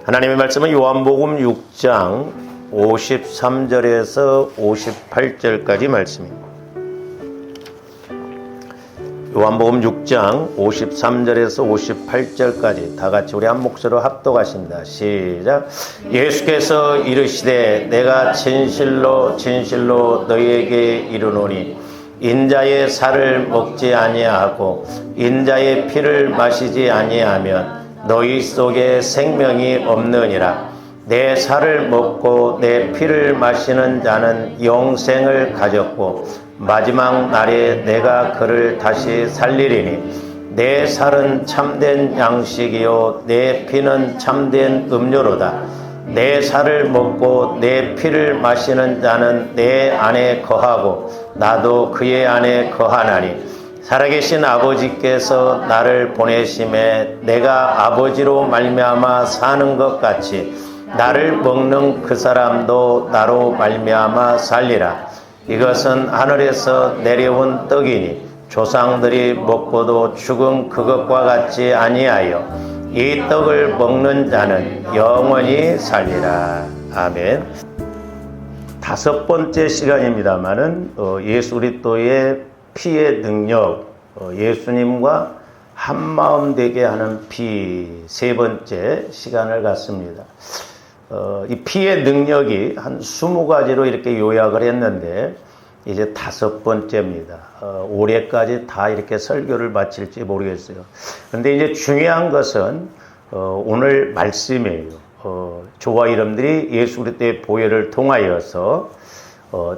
하나님의 말씀은 요한복음 6장 53절에서 58절까지 말씀입니다. 요한복음 6장 53절에서 58절까지 다 같이 우리 한 목소리로 합독하십니다. 시작. 예수께서 이르시되 내가 진실로 진실로 너희에게 이르노니 인자의 살을 먹지 아니하고 인자의 피를 마시지 아니하면 너희 속에 생명이 없느니라. 내 살을 먹고 내 피를 마시는 자는 영생을 가졌고 마지막 날에 내가 그를 다시 살리리니 내 살은 참된 양식이요 내 피는 참된 음료로다. 내 살을 먹고 내 피를 마시는 자는 내 안에 거하고 나도 그의 안에 거하나니 살아계신 아버지께서 나를 보내심에 내가 아버지로 말미암아 사는 것 같이 나를 먹는 그 사람도 나로 말미암아 살리라. 이것은 하늘에서 내려온 떡이니 조상들이 먹고도 죽은 그것과 같지 아니하여 이 떡을 먹는 자는 영원히 살리라. 아멘. 다섯 번째 시간입니다마는 예수 그리스도의 피의 능력, 예수님과 한마음 되게 하는 피, 세 번째 시간을 갖습니다. 이 피의 능력이 한 20가지로 이렇게 요약을 했는데 이제 다섯 번째입니다. 올해까지 다 이렇게 설교를 마칠지 모르겠어요. 근데 이제 중요한 것은 오늘 말씀이에요. 저와 여러분들이 예수 그리스도의 보혈을 통하여서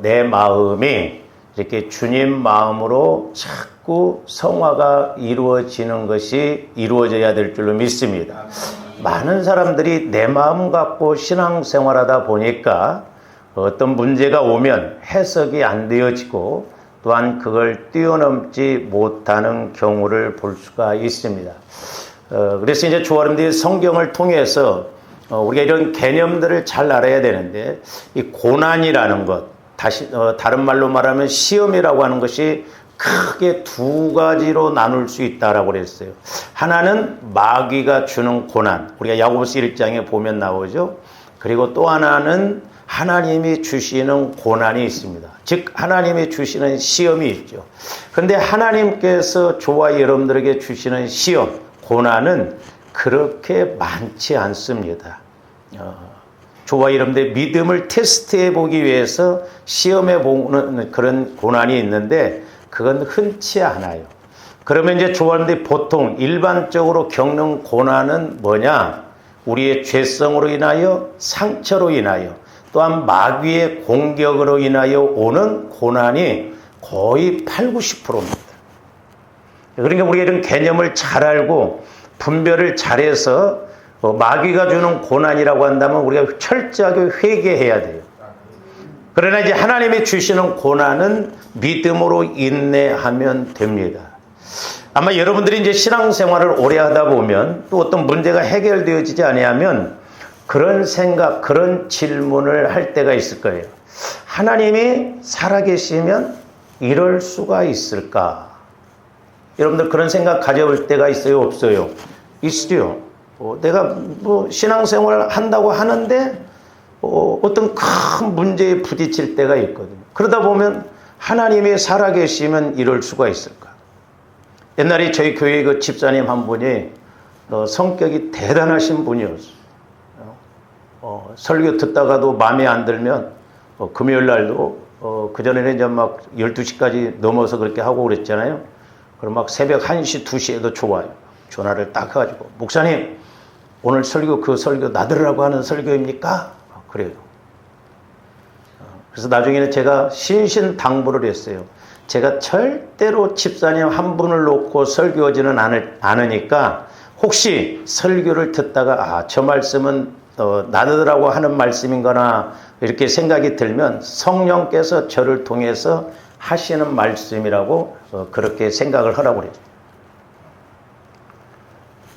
내 마음이 이렇게 주님 마음으로 자꾸 성화가 이루어지는 것이 이루어져야 될 줄로 믿습니다. 많은 사람들이 내 마음 갖고 신앙생활하다 보니까 어떤 문제가 오면 해석이 안 되어지고 또한 그걸 뛰어넘지 못하는 경우를 볼 수가 있습니다. 그래서 이제 저와 여러분들이 성경을 통해서 우리가 이런 개념들을 잘 알아야 되는데 이 고난이라는 것, 다른 말로 말하면 시험이라고 하는 것이 크게 두 가지로 나눌 수 있다라고 그랬어요. 하나는 마귀가 주는 고난, 우리가 야고보서 1장에 보면 나오죠. 그리고 또 하나는 하나님이 주시는 고난이 있습니다. 즉 하나님이 주시는 시험이 있죠. 그런데 하나님께서 저와 여러분들에게 주시는 시험, 고난은 그렇게 많지 않습니다. 저와 여러분들의 믿음을 테스트해 보기 위해서 시험해 보는 그런 고난이 있는데 그건 흔치 않아요. 그러면 이제 저와 여러분들이 보통 일반적으로 겪는 고난은 뭐냐? 우리의 죄성으로 인하여, 상처로 인하여, 또한 마귀의 공격으로 인하여 오는 고난이 거의 80~90%입니다. 그러니까 우리가 이런 개념을 잘 알고 분별을 잘해서 마귀가 주는 고난이라고 한다면 우리가 철저하게 회개해야 돼요. 그러나 이제 하나님이 주시는 고난은 믿음으로 인내하면 됩니다. 아마 여러분들이 이제 신앙생활을 오래 하다 보면 또 어떤 문제가 해결되어지지 아니하면 그런 생각, 그런 질문을 할 때가 있을 거예요. 하나님이 살아계시면 이럴 수가 있을까? 여러분들 그런 생각 가져볼 때가 있어요? 없어요? 있어요. 내가 신앙생활을 한다고 하는데 어떤 큰 문제에 부딪힐 때가 있거든요. 그러다 보면 하나님이 살아계시면 이럴 수가 있을까? 옛날에 저희 교회 그 집사님 한 분이 성격이 대단하신 분이었어요. 설교 듣다가도 마음에 안 들면 금요일 날도 그전에는 이제 막 12시까지 넘어서 그렇게 하고 그랬잖아요. 그럼 막 새벽 1시, 2시에도 좋아요. 전화를 딱 해가지고 목사님 오늘 설교 그 설교 나들으라고 하는 설교입니까? 그래요. 그래서 나중에는 제가 신신당부를 했어요. 제가 절대로 집사님 한 분을 놓고 설교하지는 않으니까 혹시 설교를 듣다가 저 말씀은 나들으라고 하는 말씀인거나 이렇게 생각이 들면 성령께서 저를 통해서 하시는 말씀이라고 그렇게 생각을 하라고 그래요.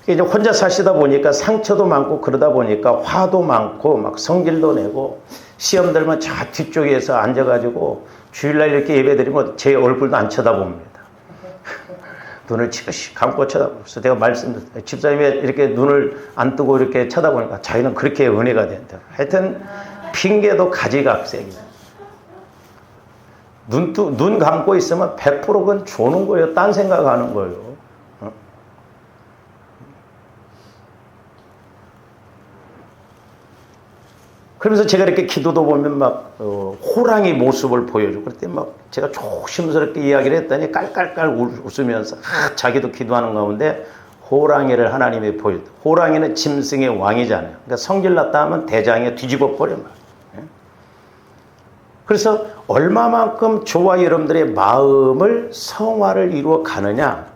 이제 혼자 사시다 보니까 상처도 많고 그러다 보니까 화도 많고 막 성질도 내고 시험 들면 저 뒤쪽에서 앉아가지고 주일날 이렇게 예배 드리면 제 얼굴도 안 쳐다봅니다. 눈을 지그시 감고 쳐다보고 그래서 내가 말씀드렸어요. 집사님이 이렇게 눈을 안 뜨고 이렇게 쳐다보니까 자기는 그렇게 은혜가 된다. 하여튼 핑계도 가지각색이야. 눈 감고 있으면 100% 그건 조는 거예요. 딴 생각하는 거예요. 그러면서 제가 이렇게 기도도 보면 막 호랑이 모습을 보여주고 그럴 때 막 제가 조심스럽게 이야기를 했더니 깔깔깔 웃으면서 자기도 기도하는 가운데 호랑이를 하나님이 보여줘. 호랑이는 짐승의 왕이잖아요. 그러니까 성질났다 하면 대장에 뒤집어 버려. 그래서 얼마만큼 저와 여러분들의 마음을 성화를 이루어 가느냐.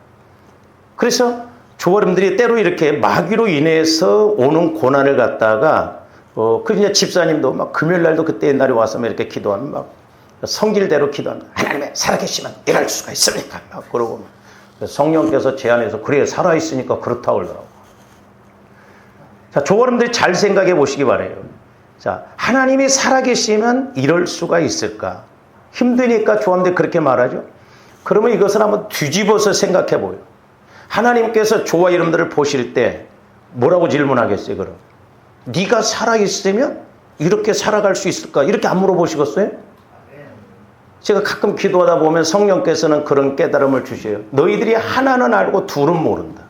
그래서 저와 여러분들이 때로 이렇게 마귀로 인해서 오는 고난을 갖다가 그냥 집사님도 막 금요일날도 그때 옛날에 와서 이렇게 기도하면 막 성질대로 기도합니다. 하나님의 살아계시면 이럴 수가 있습니까? 막 그러고 성령께서 제 안에서 그래 살아있으니까 그렇다고 그러더라고. 자, 저와 여러분들이 잘 생각해 보시기 바라요. 자, 하나님이 살아계시면 이럴 수가 있을까? 힘드니까 조함대 그렇게 말하죠. 그러면 이것을 한번 뒤집어서 생각해 보여. 하나님께서 저와 여러분들을 보실 때 뭐라고 질문하겠어요? 그럼 네가 살아있으면 이렇게 살아갈 수 있을까? 이렇게 안 물어보시겠어요? 제가 가끔 기도하다 보면 성령께서는 그런 깨달음을 주셔요. 너희들이 하나는 알고 둘은 모른다.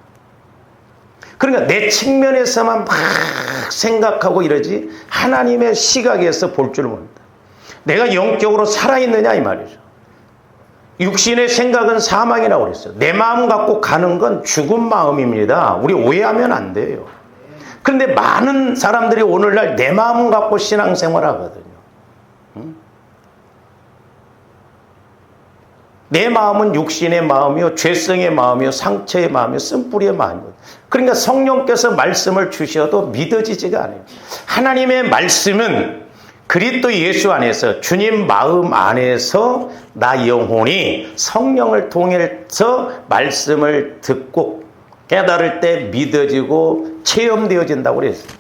그러니까 내 측면에서만 막 생각하고 이러지 하나님의 시각에서 볼 줄 모른다. 내가 영적으로 살아있느냐 이 말이죠. 육신의 생각은 사망이라고 그랬어요. 내 마음 갖고 가는 건 죽은 마음입니다. 우리 오해하면 안 돼요. 그런데 많은 사람들이 오늘날 내 마음 갖고 신앙생활 하거든요. 내 마음은 육신의 마음이요, 죄성의 마음이요, 상처의 마음이요, 쓴뿌리의 마음이요. 그러니까 성령께서 말씀을 주셔도 믿어지지가 않아요. 하나님의 말씀은 그리스도 예수 안에서 주님 마음 안에서 나 영혼이 성령을 통해서 말씀을 듣고 깨달을 때 믿어지고 체험되어진다고 그랬어요.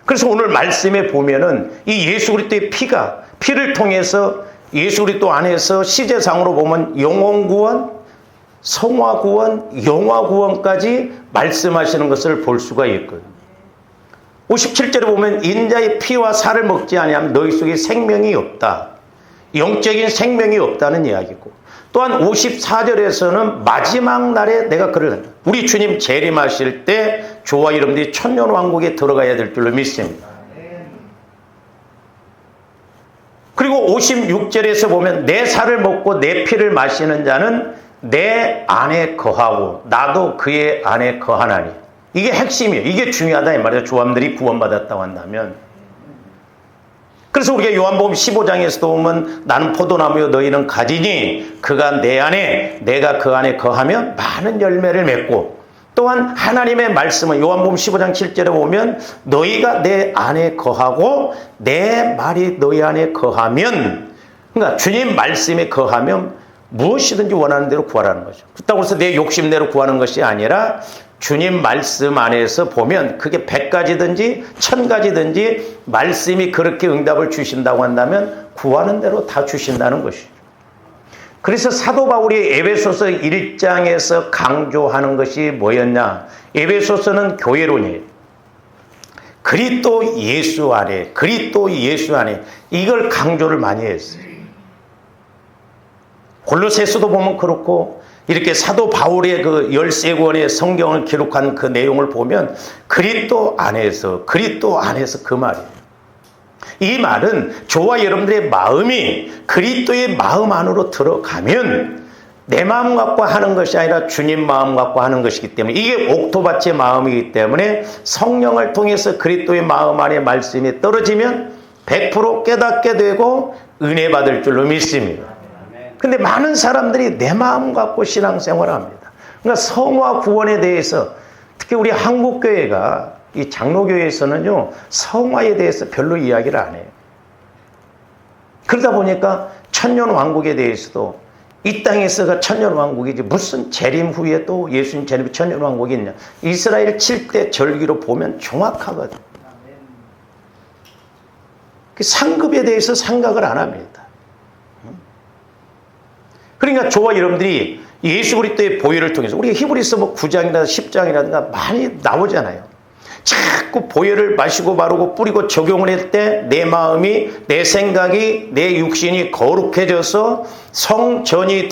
그래서 오늘 말씀에 보면은 이 예수 그리스도의 피를 통해서 예수 그리스도 안에서 시제상으로 보면 영혼 구원, 성화 구원, 영화 구원까지 말씀하시는 것을 볼 수가 있거든요. 57절에 보면 인자의 피와 살을 먹지 아니하면 너희 속에 생명이 없다. 영적인 생명이 없다는 이야기고, 또한 54절에서는 마지막 날에 내가 그를 우리 주님 재림하실 때 저와 여러분들이 천년왕국에 들어가야 될 줄로 믿습니다. 그리고 56절에서 보면 내 살을 먹고 내 피를 마시는 자는 내 안에 거하고 나도 그의 안에 거하나니. 이게 핵심이에요. 이게 중요하다 이 말이에요. 조함들이 구원받았다고 한다면. 그래서 우리가 요한복음 15장에서도 보면 나는 포도나무요 너희는 가지니 그가 내 안에 내가 그 안에 거하면 많은 열매를 맺고, 또한 하나님의 말씀은 요한복음 15장 7절에 보면 너희가 내 안에 거하고 내 말이 너희 안에 거하면, 그러니까 주님 말씀에 거하면 무엇이든지 원하는 대로 구하라는 거죠. 그렇다고 해서 내 욕심대로 구하는 것이 아니라 주님 말씀 안에서 보면 그게 100가지든지 1000가지든지 말씀이 그렇게 응답을 주신다고 한다면 구하는 대로 다 주신다는 것이죠. 그래서 사도 바울이 에베소서 1장에서 강조하는 것이 뭐였냐? 에베소서는 교회론이에요. 그리스도 예수 안에, 그리스도 예수 안에, 이걸 강조를 많이 했어요. 골로새서도 보면 그렇고, 이렇게 사도 바울의 그 13권의 성경을 기록한 그 내용을 보면 그리스도 안에서 그 말이에요. 이 말은 저와 여러분들의 마음이 그리스도의 마음 안으로 들어가면 내 마음 갖고 하는 것이 아니라 주님 마음 갖고 하는 것이기 때문에, 이게 옥토밭의 마음이기 때문에 성령을 통해서 그리스도의 마음 안에 말씀이 떨어지면 100% 깨닫게 되고 은혜 받을 줄로 믿습니다. 근데 많은 사람들이 내 마음 갖고 신앙생활을 합니다. 그러니까 성화 구원에 대해서, 특히 우리 한국교회가 이 장로교회에서는요 성화에 대해서 별로 이야기를 안 해요. 그러다 보니까 천년왕국에 대해서도 이 땅에서가 천년왕국이지 무슨 재림 후에 또 예수님 재림 후 천년왕국이 있냐. 이스라엘 7대 절기로 보면 정확하거든. 그 상급에 대해서 생각을 안 합니다. 그러니까 저와 여러분들이 예수 그리스도의 보혈을 통해서 우리가 히브리서 9장이나 10장이라든가 많이 나오잖아요. 자꾸 보혈을 마시고 바르고 뿌리고 적용을 할 때 내 마음이, 내 생각이, 내 육신이 거룩해져서 성전이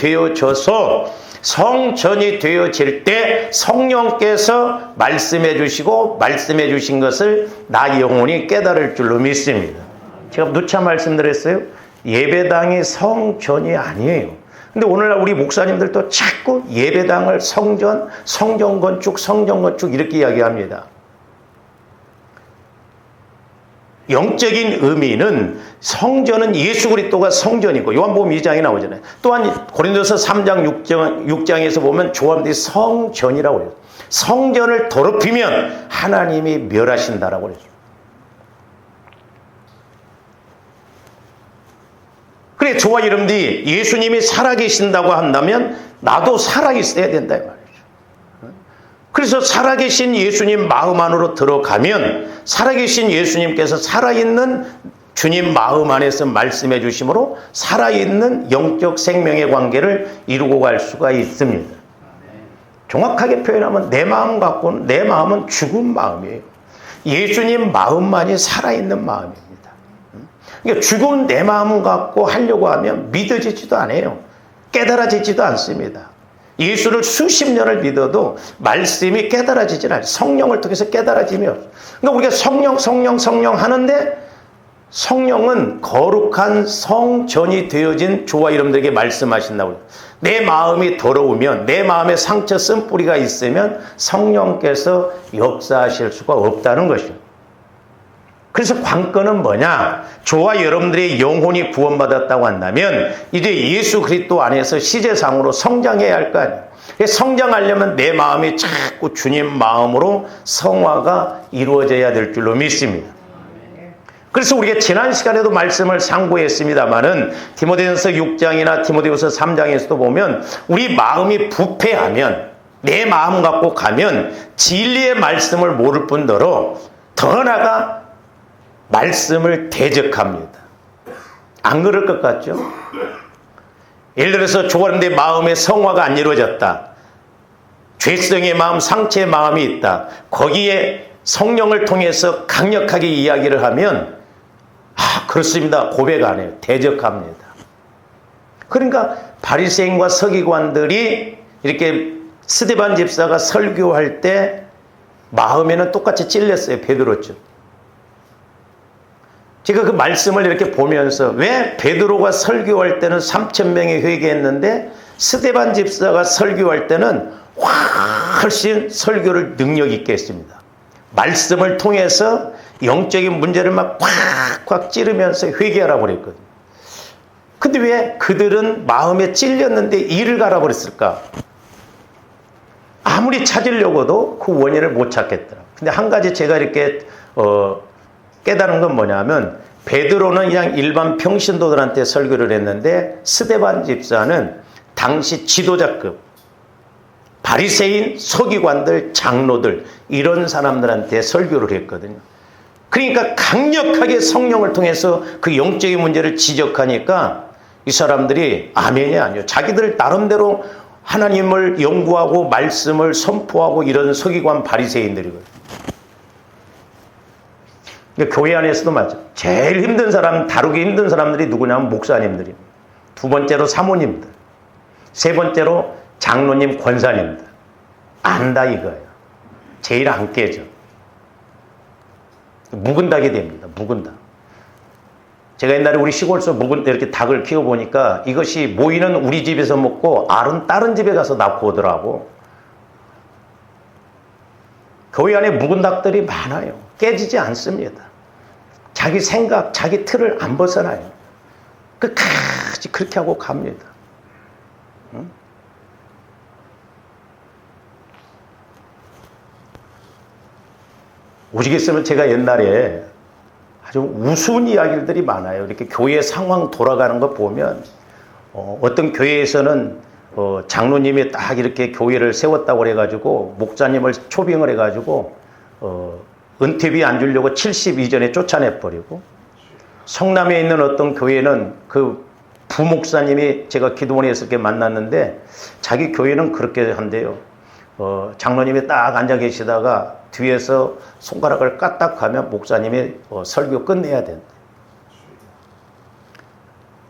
되어질 때 성령께서 말씀해 주시고 말씀해 주신 것을 나 영혼이 깨달을 줄로 믿습니다. 제가 누차 말씀드렸어요. 예배당이 성전이 아니에요. 근데 오늘날 우리 목사님들도 자꾸 예배당을 성전, 성전건축 이렇게 이야기합니다. 영적인 의미는 성전은 예수 그리스도가 성전이고 요한복음 2장에 나오잖아요. 또한 고린도서 3장 6장에서 보면 조함들이 성전이라고 해요. 성전을 더럽히면 하나님이 멸하신다라고 그래요. 그래 저와 여러분들이 예수님이 살아계신다고 한다면 나도 살아있어야 된다 이 말이죠. 그래서 살아계신 예수님 마음 안으로 들어가면 살아계신 예수님께서 살아있는 주님 마음 안에서 말씀해 주심으로 살아있는 영적 생명의 관계를 이루고 갈 수가 있습니다. 정확하게 표현하면 내 마음 갖고는 내 마음은 죽은 마음이에요. 예수님 마음만이 살아있는 마음입니다. 그러니까 죽은 내 마음 갖고 하려고 하면 믿어지지도 않아요. 깨달아지지도 않습니다. 예수를 수십 년을 믿어도 말씀이 깨달아지질 않아요. 성령을 통해서 깨달아지면. 그러니까 우리가 성령 하는데 성령은 거룩한 성전이 되어진 저와 여러분들에게 말씀하신다고요. 내 마음이 더러우면 내 마음에 상처 쓴 뿌리가 있으면 성령께서 역사하실 수가 없다는 것이죠. 그래서 관건은 뭐냐? 저와 여러분들의 영혼이 구원받았다고 한다면 이제 예수 그리스도 안에서 시제상으로 성장해야 할 거 아니에요. 성장하려면 내 마음이 자꾸 주님 마음으로 성화가 이루어져야 될 줄로 믿습니다. 그래서 우리가 지난 시간에도 말씀을 상고했습니다마는 디모데전서 6장이나 디모데후서 3장에서도 보면 우리 마음이 부패하면 내 마음 갖고 가면 진리의 말씀을 모를 뿐더러 더 나아가 말씀을 대적합니다. 안 그럴 것 같죠? 예를 들어서 조가는데 마음의 성화가 안 이루어졌다. 죄성의 마음, 상처의 마음이 있다. 거기에 성령을 통해서 강력하게 이야기를 하면 그렇습니다. 고백 안 해요. 대적합니다. 그러니까 바리새인과 서기관들이 이렇게 스데반 집사가 설교할 때 마음에는 똑같이 찔렸어요. 베드로죠. 제가 그 말씀을 이렇게 보면서 왜 베드로가 설교할 때는 3,000명이 회개했는데 스데반 집사가 설교할 때는 훨씬 설교를 능력 있게 했습니다. 말씀을 통해서 영적인 문제를 막 꽉꽉 찌르면서 회개하라고 그랬거든요. 근데 왜 그들은 마음에 찔렸는데 이를 가라 버렸을까? 아무리 찾으려고도 그 원인을 못 찾겠더라. 근데 한 가지 제가 이렇게 깨달은 건 뭐냐면 베드로는 그냥 일반 평신도들한테 설교를 했는데 스데반 집사는 당시 지도자급 바리새인, 서기관들, 장로들 이런 사람들한테 설교를 했거든요. 그러니까 강력하게 성령을 통해서 그 영적인 문제를 지적하니까 이 사람들이 아멘이 아니에요. 자기들 나름대로 하나님을 연구하고 말씀을 선포하고 이런 서기관 바리새인들이거든요. 교회 안에서도 맞죠. 제일 힘든 사람, 다루기 힘든 사람들이 누구냐면 목사님들입니다. 두 번째로 사모님들, 세 번째로 장로님, 권사님들. 안다 이거예요. 제일 안 깨져. 묵은 닭이 됩니다. 묵은 닭. 제가 옛날에 우리 시골에서 묵은 이렇게 닭을 키워보니까 이것이 모이는 우리 집에서 먹고 알은 다른 집에 가서 낳고 오더라고. 교회 안에 묵은 닭들이 많아요. 깨지지 않습니다. 자기 생각, 자기 틀을 안 벗어나요. 끝까지 그렇게 하고 갑니다. 응? 오시겠으면 제가 옛날에 아주 우스운 이야기들이 많아요. 이렇게 교회 상황 돌아가는 거 보면 어떤 교회에서는 장로님이 딱 이렇게 교회를 세웠다고 그래가지고 목사님을 초빙을 해가지고 은퇴비 안 주려고 70 이전에 쫓아내버리고 성남에 있는 어떤 교회는 그 부목사님이 제가 기도원에 있을 때 만났는데 자기 교회는 그렇게 한대요. 장로님이 딱 앉아 계시다가 뒤에서 손가락을 까딱하면 목사님이 설교 끝내야 된다.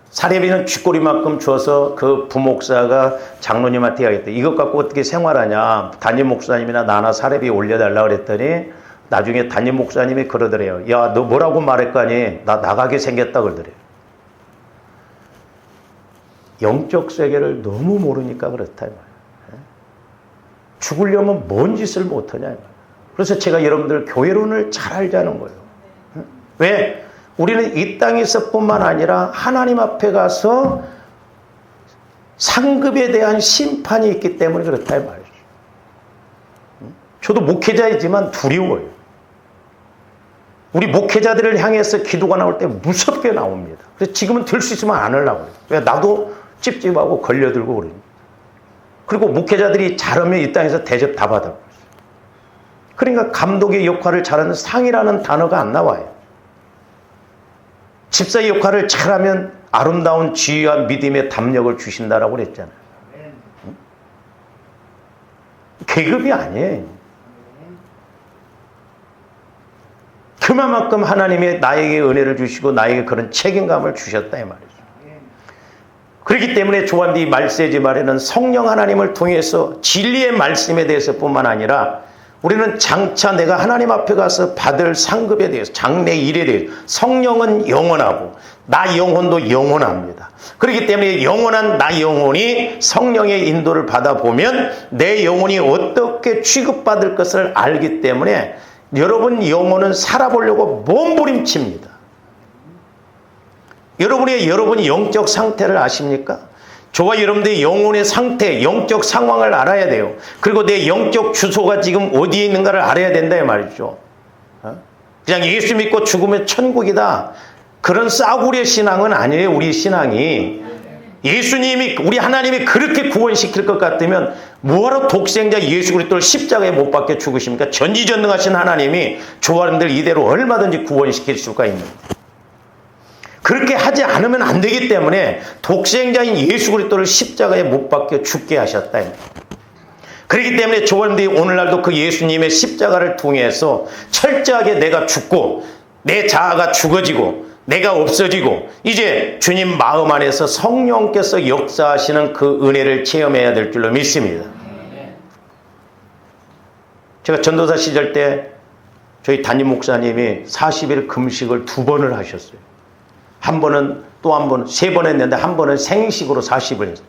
사례비는 쥐꼬리만큼 줘서 그 부목사가 장로님한테 하겠다. 이것 갖고 어떻게 생활하냐. 담임 목사님이나 나나 사례비 올려달라 그랬더니 나중에 담임 목사님이 그러더래요. 야, 너 뭐라고 말했까니 나 나가게 생겼다 그러더래요. 영적 세계를 너무 모르니까 그렇다 이 말이에요. 죽으려면 뭔 짓을 못하냐 이 말이에요. 그래서 제가 여러분들 교회론을 잘 알자는 거예요. 왜? 우리는 이 땅에서뿐만 아니라 하나님 앞에 가서 상급에 대한 심판이 있기 때문에 그렇다 이 말이죠. 저도 목회자이지만 두려워요. 우리 목회자들을 향해서 기도가 나올 때 무섭게 나옵니다. 그래서 지금은 들 수 있으면 안 하려고 그래요. 왜? 나도 찝찝하고 걸려들고 그러니까. 그리고 목회자들이 잘하면 이 땅에서 대접 다 받아요. 그러니까 감독의 역할을 잘하는 상이라는 단어가 안 나와요. 집사의 역할을 잘하면 아름다운 지혜와 믿음의 담력을 주신다라고 그랬잖아요. 계급이 아니에요. 그만큼 하나님이 나에게 은혜를 주시고 나에게 그런 책임감을 주셨다 이 말이죠. 그렇기 때문에 조한디 말세지 말에는 성령 하나님을 통해서 진리의 말씀에 대해서뿐만 아니라 우리는 장차 내가 하나님 앞에 가서 받을 상급에 대해서 장래 일에 대해서 성령은 영원하고 나 영혼도 영원합니다. 그렇기 때문에 영원한 나 영혼이 성령의 인도를 받아보면 내 영혼이 어떻게 취급받을 것을 알기 때문에 여러분 영혼은 살아보려고 몸부림칩니다. 여러분이 영적 상태를 아십니까? 저와 여러분들의 영혼의 상태, 영적 상황을 알아야 돼요. 그리고 내 영적 주소가 지금 어디에 있는가를 알아야 된다 이 말이죠. 그냥 예수 믿고 죽으면 천국이다. 그런 싸구려 신앙은 아니에요. 우리 신앙이. 예수님이 우리 하나님이 그렇게 구원시킬 것 같으면 뭐하러 독생자 예수 그리스도를 십자가에 못 박혀 죽으십니까? 전지전능하신 하나님이 저와 여러분들 이대로 얼마든지 구원시킬 수가 있는데. 그렇게 하지 않으면 안 되기 때문에 독생자인 예수 그리스도를 십자가에 못 박혀 죽게 하셨다. 그렇기 때문에 저원들이 오늘날도 그 예수님의 십자가를 통해서 철저하게 내가 죽고 내 자아가 죽어지고 내가 없어지고 이제 주님 마음 안에서 성령께서 역사하시는 그 은혜를 체험해야 될 줄로 믿습니다. 제가 전도사 시절 때 저희 담임 목사님이 40일 금식을 2번을 하셨어요. 한 번은 또 한 번, 3번 했는데 한 번은 생식으로 40일 했어요.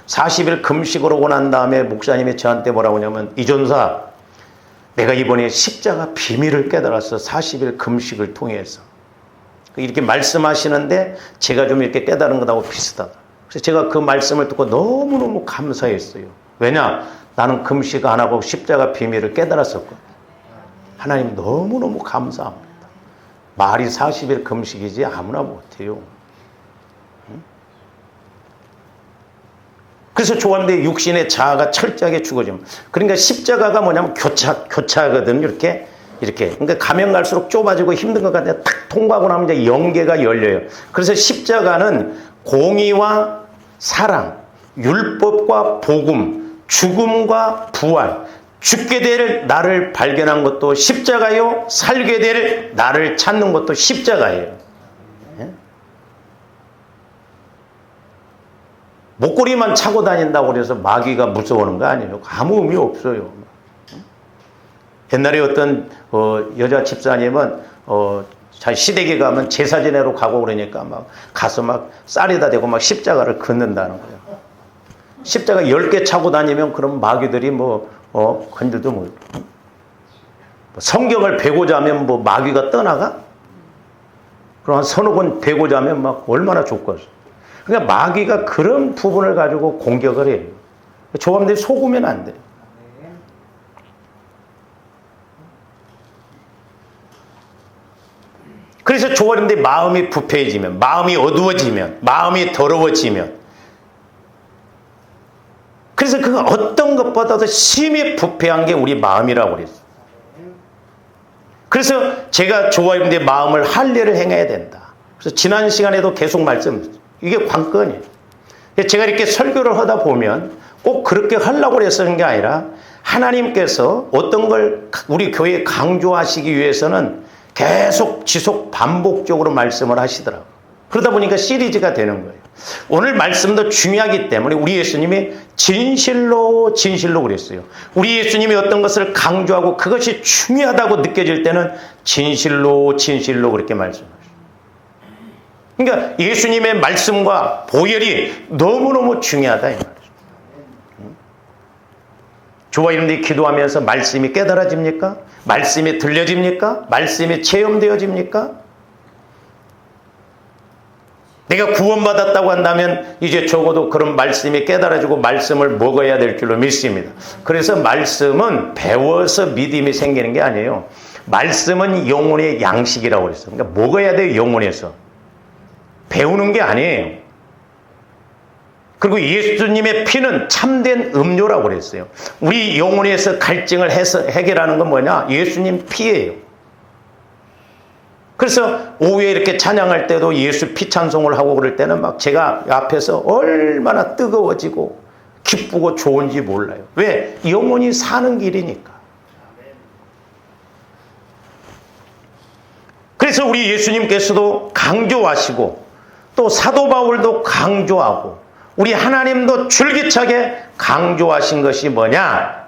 40일 금식으로 오고 난 다음에 목사님이 저한테 뭐라고 하냐면 이전사 내가 이번에 십자가 비밀을 깨달았어. 40일 금식을 통해서. 이렇게 말씀하시는데 제가 좀 이렇게 깨달은 것하고 비슷하다. 그래서 제가 그 말씀을 듣고 너무너무 감사했어요. 왜냐? 나는 금식 안 하고 십자가 비밀을 깨달았었거든요. 하나님 너무너무 감사합니다. 말이 40일 금식이지 아무나 못해요. 그래서 좋아하는데 육신의 자아가 철저하게 죽어집니다. 그러니까 십자가가 뭐냐면 교차거든요. 이렇게. 그러니까 가면 갈수록 좁아지고 힘든 것 같은데 탁 통과하고 나면 이제 영계가 열려요. 그래서 십자가는 공의와 사랑, 율법과 복음, 죽음과 부활, 죽게 될 나를 발견한 것도 십자가요. 살게 될 나를 찾는 것도 십자가예요. 예? 목걸이만 차고 다닌다고 그래서 마귀가 무서워하는 거 아니에요. 아무 의미 없어요. 옛날에 어떤 여자 집사님은 자기 시댁에 가면 제사 지내러 가고 그러니까 막 가서 막 쌀에다 대고 막 십자가를 긋는다는 거예요. 십자가 10개 차고 다니면 그럼 마귀들이 건들도 뭐 성경을 베고자 하면 뭐 마귀가 떠나가? 그럼 한 서너 번 베고자 하면 막 얼마나 좋겠어. 그러니까 마귀가 그런 부분을 가지고 공격을 해요. 조합들이 속으면 안 돼요. 그래서 조합들이 마음이 부패해지면, 마음이 어두워지면, 마음이 더러워지면 그래서 그 어떤 것보다도 심히 부패한 게 우리 마음이라고 그랬어요. 그래서 제가 조아님들의 마음을 할례를 행해야 된다. 그래서 지난 시간에도 계속 이게 관건이에요. 제가 이렇게 설교를 하다 보면 꼭 그렇게 하려고 해서는 게 아니라 하나님께서 어떤 걸 우리 교회에 강조하시기 위해서는 계속 지속 반복적으로 말씀을 하시더라고요. 그러다 보니까 시리즈가 되는 거예요. 오늘 말씀도 중요하기 때문에 우리 예수님이 진실로 그랬어요. 우리 예수님이 어떤 것을 강조하고 그것이 중요하다고 느껴질 때는 진실로 그렇게 말씀하셔요. 그러니까 예수님의 말씀과 보혈이 너무너무 중요하다 이 말이죠. 저와 여러분들이 기도하면서 말씀이 깨달아집니까? 말씀이 들려집니까? 말씀이 체험되어집니까? 내가 구원받았다고 한다면 이제 적어도 그런 말씀이 깨달아지고 말씀을 먹어야 될 줄로 믿습니다. 그래서 말씀은 배워서 믿음이 생기는 게 아니에요. 말씀은 영혼의 양식이라고 그랬어요. 그러니까 먹어야 돼요. 영혼에서. 배우는 게 아니에요. 그리고 예수님의 피는 참된 음료라고 그랬어요. 우리 영혼에서 갈증을 해결하는 건 뭐냐? 예수님 피예요. 그래서 오후에 이렇게 찬양할 때도 예수 피 찬송을 하고 그럴 때는 막 제가 앞에서 얼마나 뜨거워지고 기쁘고 좋은지 몰라요. 왜? 영혼이 사는 길이니까. 그래서 우리 예수님께서도 강조하시고 또 사도 바울도 강조하고 우리 하나님도 줄기차게 강조하신 것이 뭐냐?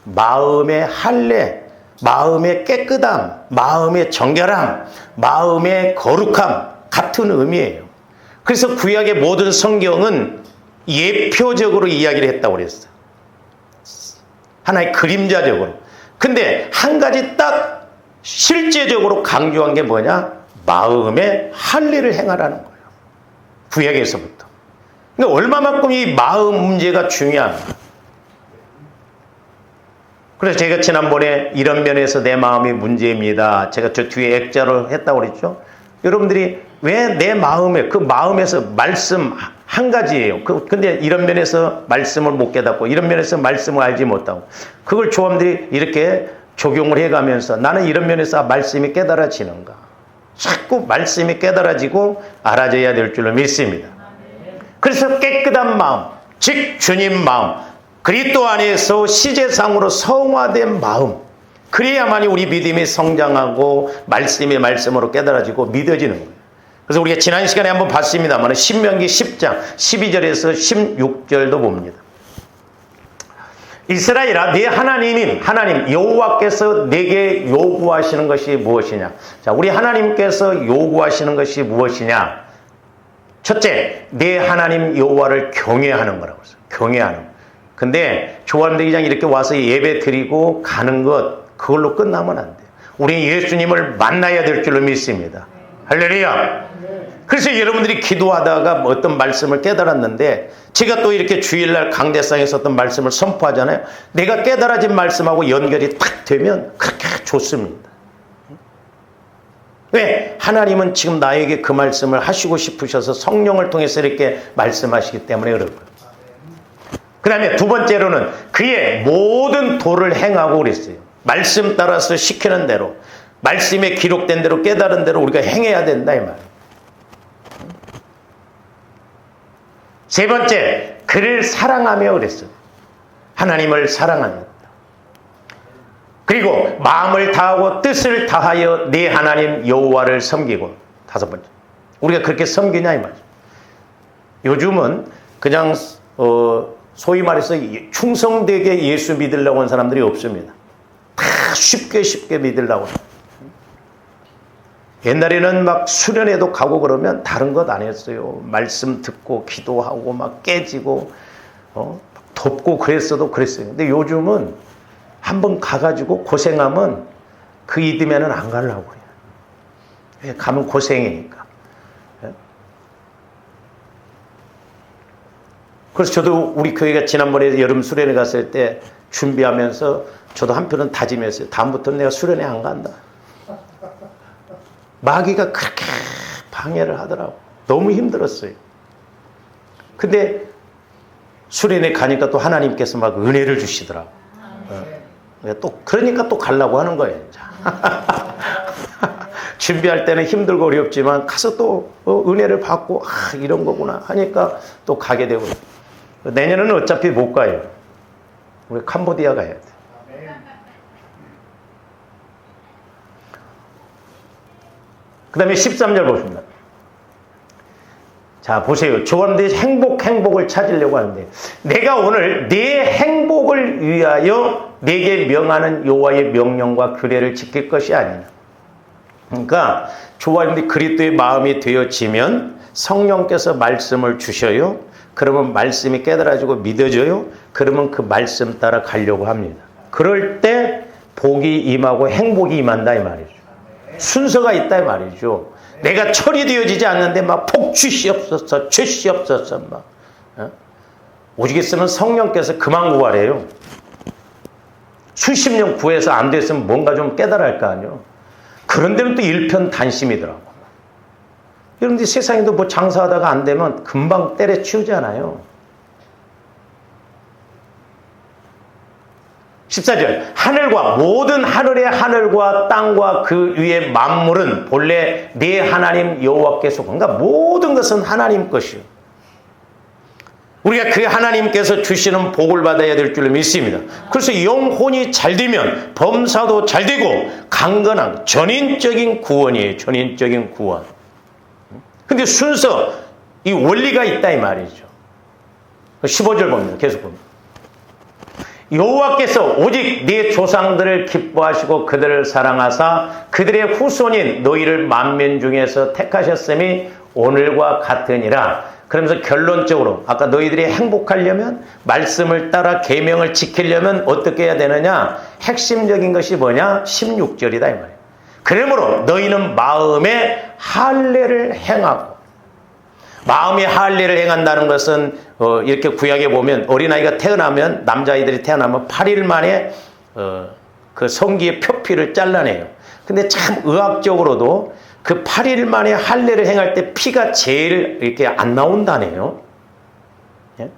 마음의 할례, 마음의 깨끗함, 마음의 정결함, 마음의 거룩함 같은 의미예요. 그래서 구약의 모든 성경은 예표적으로 이야기를 했다고 그랬어요. 하나의 그림자적으로. 근데 한 가지 딱 실제적으로 강조한 게 뭐냐? 마음의 할례를 행하라는 거예요. 구약에서부터. 그러니까 얼마만큼 이 마음 문제가 중요합니다. 그래서 제가 지난번에 이런 면에서 내 마음이 문제입니다. 제가 저 뒤에 액자로 했다고 그랬죠. 여러분들이 왜 내 마음에 그 마음에서 말씀 한 가지예요. 근데 이런 면에서 말씀을 못 깨닫고 이런 면에서 말씀을 알지 못하고 그걸 조함들이 이렇게 적용을 해가면서 나는 이런 면에서 말씀이 깨달아지는가. 자꾸 말씀이 깨달아지고 알아져야 될 줄로 믿습니다. 그래서 깨끗한 마음, 즉 주님 마음, 그리스도 안에서 시제상으로 성화된 마음, 그래야만이 우리 믿음이 성장하고 말씀이 말씀으로 깨달아지고 믿어지는 거예요. 그래서 우리가 지난 시간에 한번 봤습니다만 신명기 10장 12절에서 16절도 봅니다. 이스라엘아, 네 하나님 여호와께서 내게 요구하시는 것이 무엇이냐? 자, 우리 하나님께서 요구하시는 것이 무엇이냐? 첫째, 내 하나님 여호와를 경외하는 거라고 했어요. 경외하는 거. 근데 조한대기장 이렇게 와서 예배 드리고 가는 것 그걸로 끝나면 안 돼요. 우리 예수님을 만나야 될 줄로 믿습니다. 할렐루야. 그래서 여러분들이 기도하다가 어떤 말씀을 깨달았는데 제가 또 이렇게 주일날 강대상에서 어떤 말씀을 선포하잖아요. 내가 깨달아진 말씀하고 연결이 딱 되면 그렇게 좋습니다. 왜? 하나님은 지금 나에게 그 말씀을 하시고 싶으셔서 성령을 통해서 이렇게 말씀하시기 때문에 그럴 거예요. 그 다음에 두 번째로는 그의 모든 도를 행하고 그랬어요. 말씀 따라서 시키는 대로 말씀에 기록된 대로 깨달은 대로 우리가 행해야 된다 이 말이에요. 세 번째, 그를 사랑하며 그랬어요. 하나님을 사랑합니다. 그리고 마음을 다하고 뜻을 다하여 네 하나님 여호와를 섬기고. 다섯 번째, 우리가 그렇게 섬기냐 이 말이죠. 요즘은 그냥 소위 말해서 충성되게 예수 믿으려고 하는 사람들이 없습니다. 다 쉽게 믿으려고 해요. 옛날에는 막 수련회도 가고 그러면 다른 것 안 했어요. 말씀 듣고 기도하고 막 깨지고 덥고 그랬어도 그랬어요. 근데 요즘은 한번 가가지고 고생하면 그 이듬해는 안 가려고 해요. 가면 고생이니까. 그래서 저도 우리 교회가 지난번에 여름 수련회 갔을 때 준비하면서 저도 한편은 다짐했어요. 다음부터는 내가 수련회 안 간다. 마귀가 그렇게 방해를 하더라고. 너무 힘들었어요. 근데 수련회 가니까 또 하나님께서 막 은혜를 주시더라고. 그러니까 또 가려고 하는 거예요. 준비할 때는 힘들고 어렵지만 가서 또 은혜를 받고 이런 거구나 하니까 또 가게 되고 내년에는 어차피 못 가요. 우리 캄보디아 가야 돼. 그 다음에 13절 보십니다. 자, 보세요. 조원들이 행복을 찾으려고 하는데 내가 오늘 네 행복을 위하여 네게 명하는 여호와의 명령과 규례를 지킬 것이 아니냐. 그러니까 조원들이 그리스도의 마음이 되어지면 성령께서 말씀을 주셔요. 그러면 말씀이 깨달아지고 믿어져요. 그러면 그 말씀 따라 가려고 합니다. 그럴 때 복이 임하고 행복이 임한다 이 말이죠. 순서가 있다 이 말이죠. 내가 처리되어지지 않는데 막 복주시옵소서 주시옵소서 막 오직 있으면 성령께서 그만 구하래요. 수십 년 구해서 안 됐으면 뭔가 좀 깨달을 할 거 아니에요. 그런 데는 또 일편단심이더라고. 그런데 세상에도 뭐 장사하다가 안 되면 금방 때려치우잖아요. 14절 하늘과 모든 하늘의 하늘과 땅과 그 위의 만물은 본래 네 하나님 여호와께서 그러니까 모든 것은 하나님 것이요. 우리가 그 하나님께서 주시는 복을 받아야 될 줄 믿습니다. 그래서 영혼이 잘 되면 범사도 잘 되고 강건한 전인적인 구원이에요. 전인적인 구원. 근데 순서 이 원리가 있다 이 말이죠. 15절 봅니다. 계속 봅니다. 여호와께서 오직 네 조상들을 기뻐하시고 그들을 사랑하사 그들의 후손인 너희를 만민 중에서 택하셨음이 오늘과 같으니라. 그러면서 결론적으로 아까 너희들이 행복하려면 말씀을 따라 계명을 지키려면 어떻게 해야 되느냐. 핵심적인 것이 뭐냐. 16절이다 이 말이에요. 그러므로 너희는 마음에 할례를 행하고 마음의 할례를 행한다는 것은 이렇게 구약에 보면 어린아이가 태어나면 남자아이들이 태어나면 8일 만에 그 성기의 표피를 잘라내요. 근데 참 의학적으로도 그 8일 만에 할례를 행할 때 피가 제일 이렇게 안 나온다네요. 예?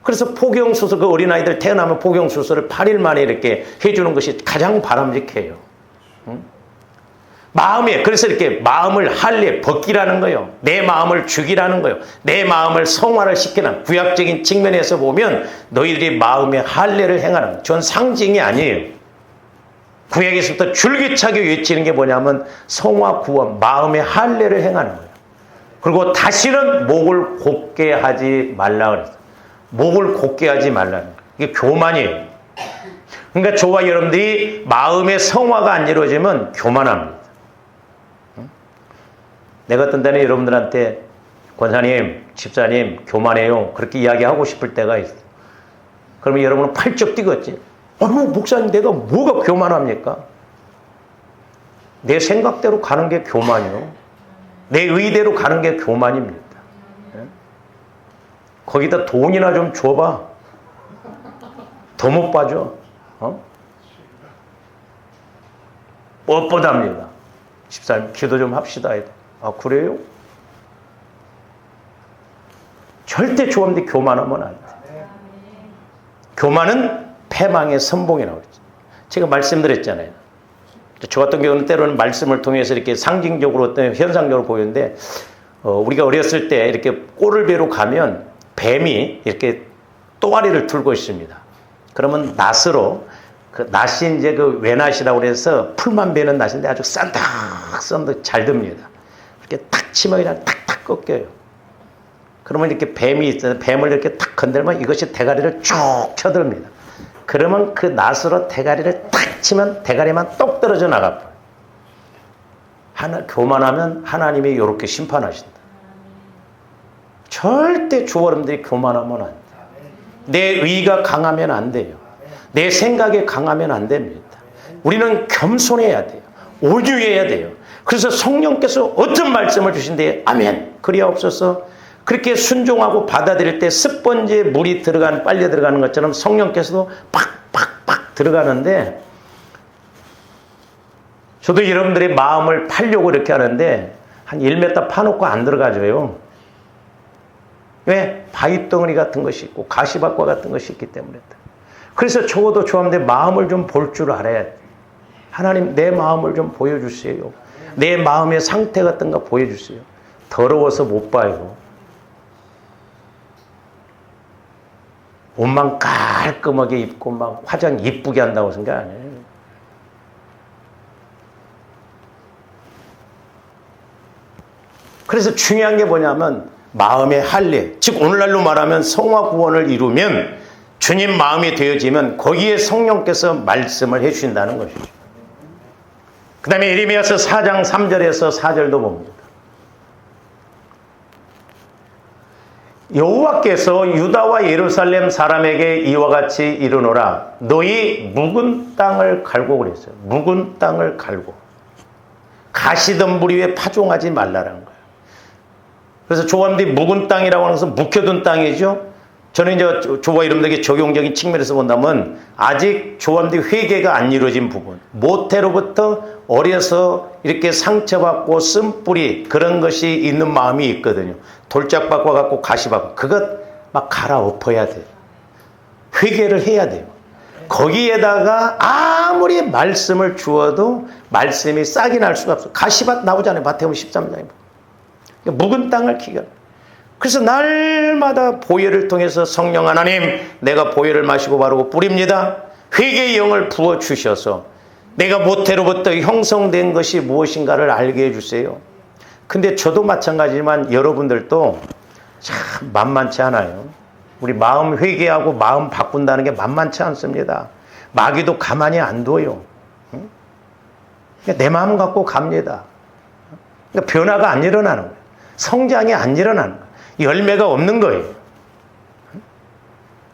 그래서 포경수술 그 어린아이들 태어나면 포경수술을 8일 만에 이렇게 해주는 것이 가장 바람직해요. 마음에 그래서 이렇게 마음을 할례 벗기라는 거예요. 내 마음을 죽이라는 거예요. 내 마음을 성화를 시키는 구약적인 측면에서 보면 너희들이 마음의 할례를 행하는 거예요. 전 상징이 아니에요. 구약에서부터 줄기차게 외치는 게 뭐냐면 성화 구원 마음의 할례를 행하는 거예요. 그리고 다시는 목을 곱게 하지 말라 그랬어요. 목을 곱게 하지 말라는 거예요. 이게 교만이에요. 그러니까 저와 여러분들이 마음의 성화가 안 이루어지면 교만합니다. 내가 어떤 때는 여러분들한테 권사님, 집사님 교만해요 그렇게 이야기하고 싶을 때가 있어요. 그러면 여러분은 팔쩍 뛰겠지. 목사님 내가 뭐가 교만합니까? 내 생각대로 가는 게 교만이요. 내 의대로 가는 게 교만입니다. 거기다 돈이나 좀 줘봐. 더 못 봐줘. 뻣뻣합니다. 집사님 기도 좀 합시다. 아 그래요? 절대 조합대 교만하면 안 돼. 교만은 패망의 선봉이라고 그랬죠. 제가 말씀드렸잖아요. 저 같은 경우는 때로는 말씀을 통해서 이렇게 상징적으로 어떤 현상적으로 보이는데 우리가 어렸을 때 이렇게 꼴을 베러 가면 뱀이 이렇게 또아리를 들고 있습니다. 그러면 낫으로 그 낫이 이제 그 외낫이라고 해서 풀만 베는 낫인데 아주 싼득 잘 듭니다. 이렇게 탁 치면 그냥 탁탁 꺾여요. 그러면 이렇게 뱀이 있잖아요. 뱀을 이렇게 탁 건들면 이것이 대가리를 쭉 쳐듭니다. 그러면 그 낫으로 대가리를 탁 치면 대가리만 똑 떨어져 나가버려요. 교만하면 하나님이 이렇게 심판하신다. 절대 주어름들이 교만하면 안 돼요. 내 의가 강하면 안 돼요. 내 생각이 강하면 안 됩니다. 우리는 겸손해야 돼요. 온유해야 돼요. 그래서 성령께서 어떤 말씀을 주신데 아멘 그리하옵소서 그렇게 순종하고 받아들일 때 스펀지에 물이 빨려 들어가는 것처럼 성령께서도 팍팍팍 들어가는데 저도 여러분들의 마음을 팔려고 이렇게 하는데 한 1m 파놓고 안 들어가져요. 왜? 바위덩어리 같은 것이 있고 가시밭과 같은 것이 있기 때문에. 그래서 적어도 저한테 마음을 좀 볼 줄 알아야 돼. 하나님 내 마음을 좀 보여주세요. 내 마음의 상태가 어떤가 보여주세요. 더러워서 못 봐요. 옷만 깔끔하게 입고 막 화장 이쁘게 한다고 생각 안 해요. 그래서 중요한 게 뭐냐면 마음의 할례, 즉 오늘날로 말하면 성화 구원을 이루면 주님 마음이 되어지면 거기에 성령께서 말씀을 해주신다는 것이죠. 그 다음에 예레미야서 4장 3절에서 4절도 봅니다. 여호와께서 유다와 예루살렘 사람에게 이와 같이 이르노라. 너희 묵은 땅을 갈고 그랬어요. 묵은 땅을 갈고. 가시덤불 위에 파종하지 말라라는 거예요. 그래서 조감들이 묵은 땅이라고 하는 것은 묵혀둔 땅이죠. 저는 이제 조와 이름들에게 적용적인 측면에서 본다면 아직 조감들이 회개가 안 이루어진 부분, 모태로부터 어려서 이렇게 상처받고 쓴뿌리 그런 것이 있는 마음이 있거든요. 돌짝밭과 같고 가시밭, 그것 막 갈아엎어야 돼요. 회개를 해야 돼요. 거기에다가 아무리 말씀을 주어도 말씀이 싹이 날 수가 없어요. 가시밭 나오잖아요. 마태복음 13장에. 묵은 땅을 기가. 그래서 날마다 보혈을 통해서 성령 하나님, 내가 보혈을 마시고 바르고 뿌립니다. 회개의 영을 부어주셔서 내가 모태로부터 형성된 것이 무엇인가를 알게 해주세요. 근데 저도 마찬가지지만 여러분들도 참 만만치 않아요. 우리 마음 회개하고 마음 바꾼다는 게 만만치 않습니다. 마귀도 가만히 안 둬요. 그러니까 내 마음 갖고 갑니다. 그러니까 변화가 안 일어나는 거예요. 성장이 안 일어나는 거예요. 열매가 없는 거예요.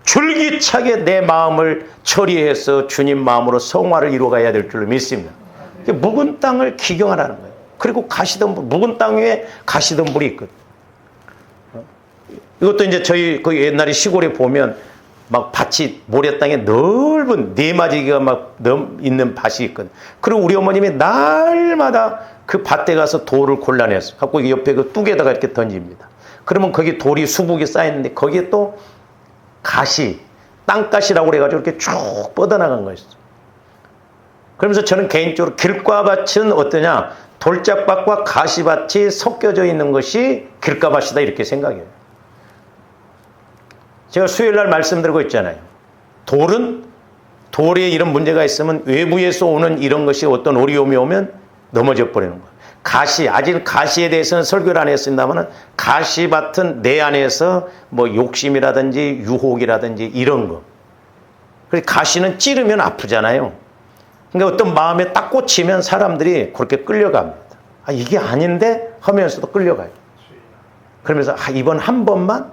줄기차게 내 마음을 처리해서 주님 마음으로 성화를 이루어가야 될 줄로 믿습니다. 묵은 땅을 기경하라는 거예요. 그리고 가시덤불, 묵은 땅 위에 가시덤불이 있거든요. 이것도 이제 저희 그 옛날에 시골에 보면 막 밭이 모래 땅에 넓은 네 마지기가 막 있는 밭이 있거든요. 그리고 우리 어머님이 날마다 그 밭에 가서 돌을 골라내서 갖고 옆에 그 뚝에다가 이렇게 던집니다. 그러면 거기 돌이 수북이 쌓였는데 거기에 또 가시, 땅가시라고 그래가지고 이렇게 쭉 뻗어나간 거였어요. 그러면서 저는 개인적으로 길과 밭은 어떠냐? 돌짝밭과 가시밭이 섞여져 있는 것이 길가 밭이다 이렇게 생각해요. 제가 수요일날 말씀드리고 있잖아요. 돌에 이런 문제가 있으면 외부에서 오는 이런 것이 어떤 어려움이 오면 넘어져 버리는 거예요. 아직 가시에 대해서는 설교를 안 했습니다만 가시밭은 내 안에서 뭐 욕심이라든지 유혹이라든지 이런 거. 그래서 가시는 찌르면 아프잖아요. 그러니까 어떤 마음에 딱 꽂히면 사람들이 그렇게 끌려갑니다. 아, 이게 아닌데 하면서도 끌려가요. 그러면서 이번 한 번만,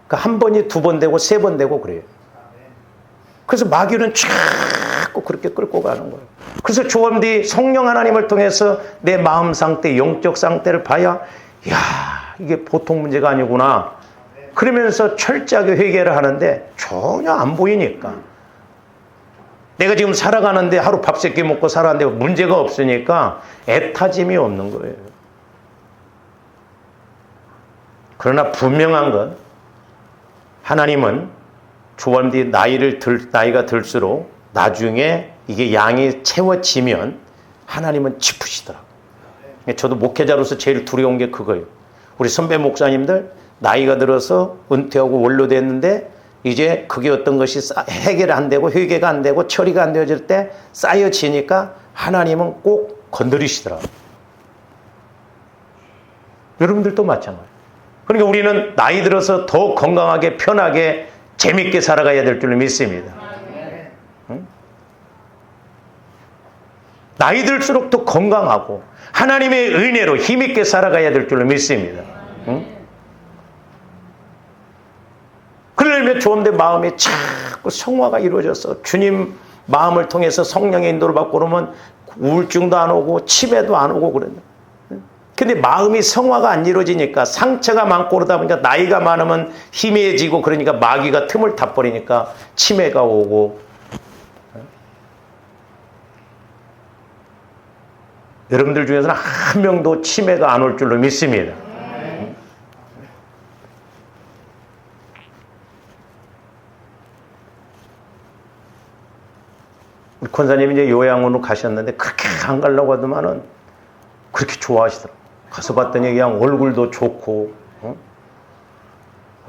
한 번이 두 번 되고 세 번 되고 그래요. 그래서 마귀는 자꾸 그렇게 끌고 가는 거예요. 그래서 조언들이 성령 하나님을 통해서 내 마음 상태, 영적 상태를 봐야 이야, 이게 보통 문제가 아니구나. 그러면서 철저하게 회개를 하는데 전혀 안 보이니까. 내가 지금 살아가는데 하루 밥 3끼 먹고 살아가는데 문제가 없으니까 애타짐이 없는 거예요. 그러나 분명한 건 하나님은 조언들이 나이가 들수록 나중에 이게 양이 채워지면 하나님은 짚으시더라고요. 저도 목회자로서 제일 두려운 게 그거예요. 우리 선배 목사님들 나이가 들어서 은퇴하고 원로됐는데 이제 그게 어떤 것이 해결 안 되고 회개가 안 되고 처리가 안 되어질 때 쌓여지니까 하나님은 꼭 건드리시더라고요. 여러분들도 마찬가지예요. 그러니까 우리는 나이 들어서 더 건강하게 편하게 재밌게 살아가야 될 줄로 믿습니다. 응? 나이 들수록 더 건강하고 하나님의 은혜로 힘있게 살아가야 될 줄로 믿습니다. 응? 그러려면 좋은데 마음이 자꾸 성화가 이루어져서 주님 마음을 통해서 성령의 인도를 받고 그러면 우울증도 안 오고 치매도 안 오고 그런다. 근데 마음이 성화가 안 이루어지니까 상처가 많고 그러다 보니까 나이가 많으면 희미해지고 그러니까 마귀가 틈을 타버리니까 치매가 오고. 여러분들 중에서는 한 명도 치매가 안 올 줄로 믿습니다. 우리 권사님이 이제 요양원으로 가셨는데 그렇게 안 가려고 하더만은 그렇게 좋아하시더라고. 가서 봤더니 그냥 얼굴도 좋고,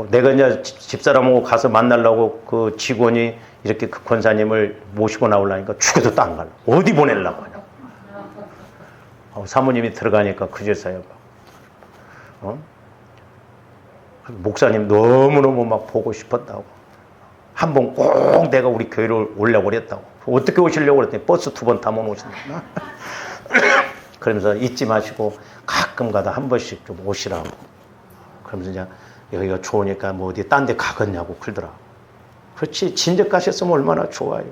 내가 이제 집사람하고 가서 만나려고 그 직원이 이렇게 그 권사님을 모시고 나오려니까 죽어도 또 안 가려. 어디 보내려고 하냐. 사모님이 들어가니까 그제서야 목사님 너무너무 막 보고 싶었다고. 한번 꼭 내가 우리 교회를 오려고 그랬다고. 어떻게 오시려고 그랬더니 버스 2번 타면 오신다. 그러면서 잊지 마시고 가끔 가다 한 번씩 좀 오시라고. 그러면서 이제 여기가 좋으니까 뭐 어디 딴 데 가겠냐고 그러더라고. 그렇지, 진즉 가셨으면 얼마나 좋아요.